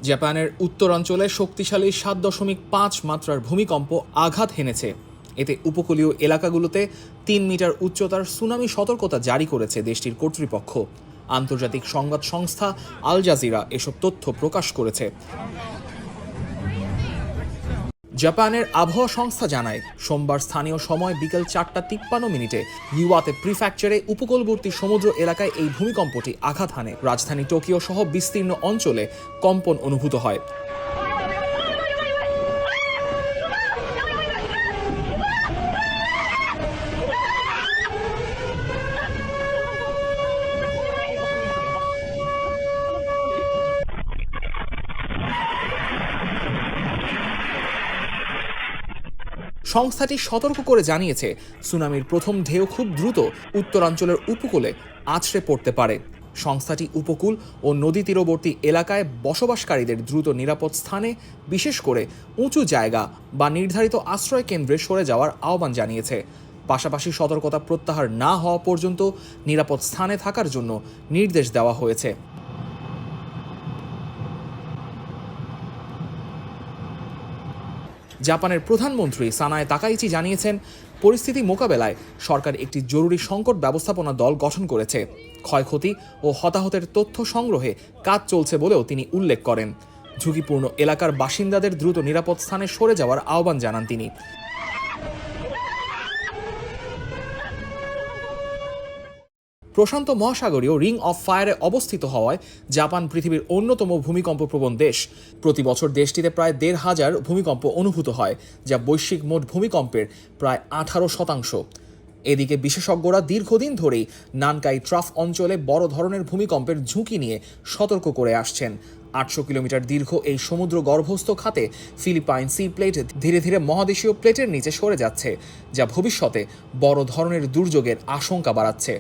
জাপানের উত্তরাঞ্চলে শক্তিশালী ৭.৫ মাত্রার ভূমিকম্প আঘাত হেনেছে। এতে উপকূলীয় এলাকাগুলোতে ৩ মিটার উচ্চতার সুনামি সতর্কতা জারি করেছে দেশটির কর্তৃপক্ষ। আন্তর্জাতিক সংবাদ সংস্থা আল জাজিরা এসব তথ্য প্রকাশ করেছে। জাপানের আবহাওয়া সংস্থা জানায়, সোমবার স্থানীয় সময় বিকেল ৪:৫৩ ইওয়াতে প্রিফ্যাকচারে উপকূলবর্তী সমুদ্র এলাকায় এই ভূমিকম্পটি আঘাত হানে। রাজধানী টোকিও সহ বিস্তীর্ণ অঞ্চলে কম্পন অনুভূত হয়। সংস্থাটি সতর্ক করে জানিয়েছে, সুনামির প্রথম ঢেউ খুব দ্রুত উত্তরাঞ্চলের উপকূলে আছড়ে পড়তে পারে। সংস্থাটি উপকূল ও নদী তীরবর্তী এলাকায় বসবাসকারীদের দ্রুত নিরাপদ স্থানে, বিশেষ করে উঁচু জায়গা বা নির্ধারিত আশ্রয় কেন্দ্রে সরে যাওয়ার আহ্বান জানিয়েছে। পাশাপাশি সতর্কতা প্রত্যাহার না হওয়া পর্যন্ত নিরাপদ স্থানে থাকার জন্য নির্দেশ দেওয়া হয়েছে। জাপানের প্রধানমন্ত্রী সানায়ে তাকাইচি জানিয়েছেন, পরিস্থিতি মোকাবেলায় সরকার একটি জরুরি সংকট ব্যবস্থাপনা দল গঠন করেছে। ক্ষয়ক্ষতি ও হতাহতের তথ্য সংগ্রহে কাজ চলছে বলেও তিনি উল্লেখ করেন। ঝুঁকিপূর্ণ এলাকার বাসিন্দাদের দ্রুত নিরাপদ স্থানে সরে যাওয়ার আহ্বান জানান তিনি। প্রশান্ত মহাসাগরীয় রিং অফ ফায়ারে অবস্থিত হওয়ায় জাপান পৃথিবীর অন্যতম ভূমিকম্পপ্রবণ দেশ। প্রতি বছর দেশটিতে প্রায় ১৫০০ ভূমিকম্প অনুভূত হয়, যা বৈশ্বিক মোট ভূমিকম্পের প্রায় ১৮%। এদিকে বিশেষজ্ঞরা দীর্ঘদিন ধরেই নানকাই ট্রাফ অঞ্চলে বড় ধরনের ভূমিকম্পের ঝুঁকি নিয়ে সতর্ক করে আসছেন। ৮০০ কিলোমিটার দীর্ঘ এই সমুদ্র গর্ভস্থ খাতে ফিলিপাইন সি প্লেট ধীরে ধীরে মহাদেশীয় প্লেটের নিচে সরে যাচ্ছে, যা ভবিষ্যতে বড় ধরনের দুর্যোগের আশঙ্কা বাড়াচ্ছে।